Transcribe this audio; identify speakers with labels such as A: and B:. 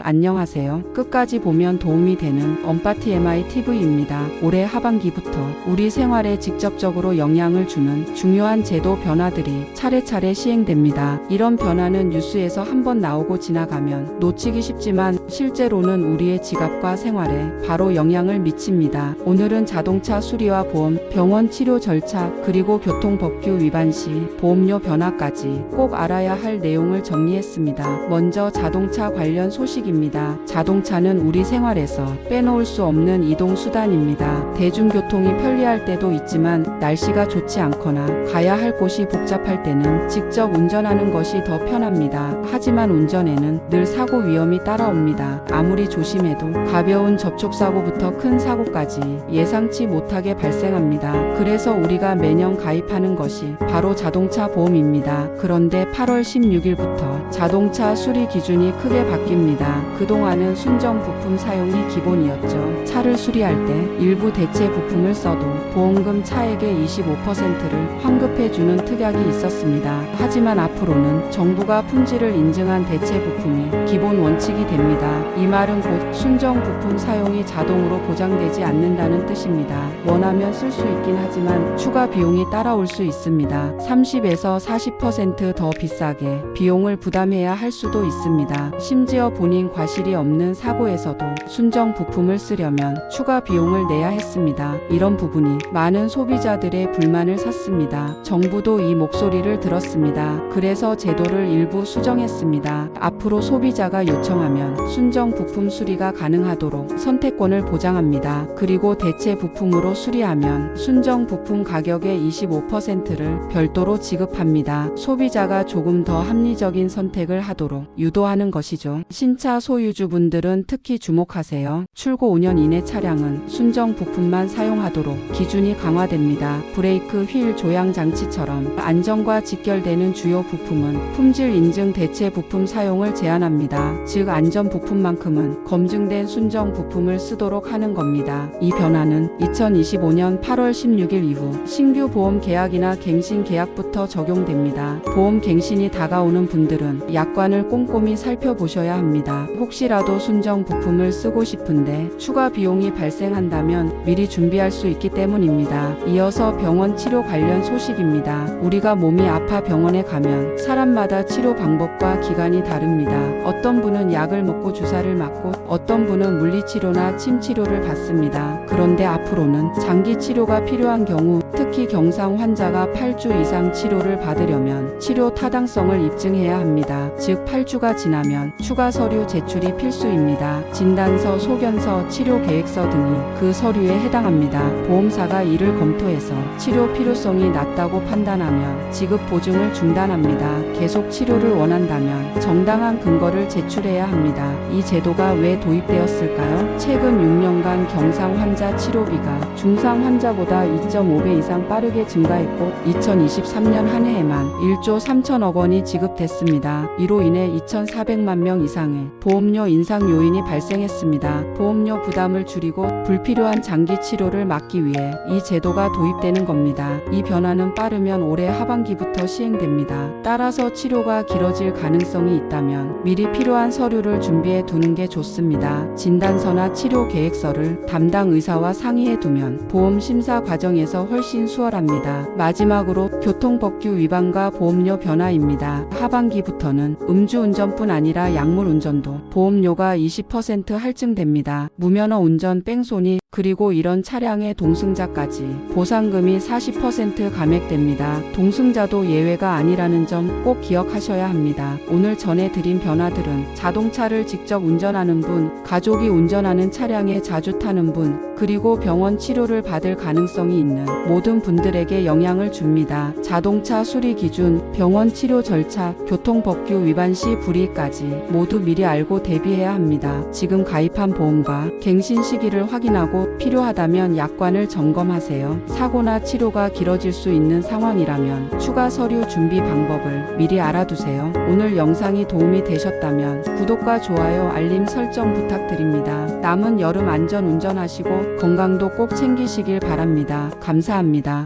A: 안녕하세요. 끝까지 보면 도움이 되는 언파TMI TV입니다. 올해 하반기부터 우리 생활에 직접적으로 영향을 주는 중요한 제도 변화들이 차례차례 시행됩니다. 이런 변화는 뉴스에서 한번 나오고 지나가면 놓치기 쉽지만 실제로는 우리의 지갑과 생활에 바로 영향을 미칩니다. 오늘은 자동차 수리와 보험, 병원 치료 절차, 그리고 교통법규 위반 시 보험료 변화까지 꼭 알아야 할 내용을 정리했습니다. 먼저 자동차 관련 소식입니다. 자동차는 우리 생활에서 빼놓을 수 없는 이동수단입니다. 대중교통이 편리할 때도 있지만 날씨가 좋지 않거나 가야 할 곳이 복잡할 때는 직접 운전하는 것이 더 편합니다. 하지만 운전에는 늘 사고 위험이 따라옵니다. 아무리 조심해도 가벼운 접촉사고부터 큰 사고까지 예상치 못하게 발생합니다. 그래서 우리가 매년 가입하는 것이 바로 자동차 보험입니다. 그런데 8월 16일부터 자동차 수리 기준이 크게 바뀝니다. 그동안은 순정 부품 사용이 기본이었죠. 차를 수리할 때 일부 대체 부품을 써도 보험금 차액의 25%를 환급해주는 특약이 있었습니다. 하지만 앞으로는 정부가 품질을 인증한 대체 부품이 기본 원칙이 됩니다. 이 말은 곧 순정 부품 사용이 자동으로 보장되지 않는다는 뜻입니다. 원하면 쓸 수 있긴 하지만 추가 비용이 따라올 수 있습니다. 30에서 40% 더 비싸게 비용을 부담해야 할 수도 있습니다. 심지어 본인 과실이 없는 사고에서도 순정 부품을 쓰려면 추가 비용을 내야 했습니다. 이런 부분이 많은 소비자들의 불만을 샀습니다. 정부도 이 목소리를 들었습니다. 그래서 제도를 일부 수정했습니다. 앞으로 소비자가 요청하면 순정 부품 수리가 가능하도록 선택권을 보장합니다. 그리고 대체 부품으로 수리하면 순정 부품 가격의 25%를 별도로 지급합니다. 소비자가 조금 더 합리적인 선택을 하도록 유도하는 것이죠. 신차 소유주분들은 특히 주목하세요. 출고 5년 이내 차량은 순정 부품만 사용하도록 기준이 강화됩니다. 브레이크 휠 조향 장치처럼 안전과 직결되는 주요 부품은 품질 인증 대체 부품 사용을 제한합니다. 즉 안전 부품만큼은 검증된 순정 부품을 쓰도록 하는 겁니다. 이 변화는 2025년 8월 16일 이후 신규 보험 계약이나 갱신 계약부터 적용됩니다. 보험 갱신이 다가오는 분들은 약관을 꼼꼼히 살펴보셔야 합니다. 혹시라도 순정 부품을 쓰고 싶은데 추가 비용이 발생한다면 미리 준비할 수 있기 때문입니다. 이어서 병원 치료 관련 소식입니다. 우리가 몸이 아파 병원에 가면 사람마다 치료 방법과 기간이 다릅니다. 어떤 분은 약을 먹고 주사를 맞고 어떤 분은 물리치료나 침치료를 받습니다. 그런데 앞으로는 장기 치료가 필요한 경우 특히 경상 환자가 8주 이상 치료를 받으려면 치료 타당성을 입증해야 합니다. 즉 8주가 지나면 추가 서류 제출이 필수입니다. 진단서, 소견서, 치료 계획서 등이 그 서류에 해당합니다. 보험사가 이를 검토해서 치료 필요성이 낮다고 판단하면 지급 보증을 중단합니다. 계속 치료를 원한다면 정당한 근거를 제출해야 합니다. 이 제도가 왜 도입되었을까요? 최근 6년간 경상 환자 치료비가 중상 환자보다 2.5배 이상 빠르게 증가했고 2023년 한 해에만 1조 3천억 원이 지급됐습니다. 이로 인해 2,400만 명 이상의 보험료 인상 요인이 발생했습니다. 보험료 부담을 줄이고 불필요한 장기 치료를 막기 위해 이 제도가 도입되는 겁니다. 이 변화는 빠르면 올해 하반기부터 시행됩니다. 따라서 치료가 길어질 가능성이 있다면 미리 필요한 서류를 준비해 두는 게 좋습니다. 진단서나 치료 계획서를 담당 의사와 상의해 두면 보험 심사 과정에서 훨씬 수월합니다. 마지막으로 교통법규 위반과 보험료 변화입니다. 하반기부터는 음주운전뿐 아니라 약물운전도 보험료가 20% 할증됩니다. 무면허 운전, 뺑소니, 그리고 이런 차량의 동승자까지 보상금이 40% 감액됩니다. 동승자도 예외가 아니라는 점 꼭 기억하셔야 합니다. 오늘 전해드린 변화들은 자동차를 직접 운전하는 분, 가족이 운전하는 차량에 자주 타는 분, 그리고 병원 치료를 받을 가능성이 있는 모든 분들에게 영향을 줍니다. 자동차 수리 기준, 병원 치료 절차, 교통법규 위반 시 불이익까지 모두 미리 알고 대비해야 합니다. 지금 가입한 보험과 갱신 시기를 확인하고 필요하다면 약관을 점검하세요. 사고나 치료가 길어질 수 있는 상황이라면 추가 서류 준비 방법을 미리 알아두세요. 오늘 영상이 도움이 되셨다면 구독과 좋아요, 알림 설정 부탁드립니다. 남은 여름 안전 운전하시고 건강도 꼭 챙기시길 바랍니다. 감사합니다.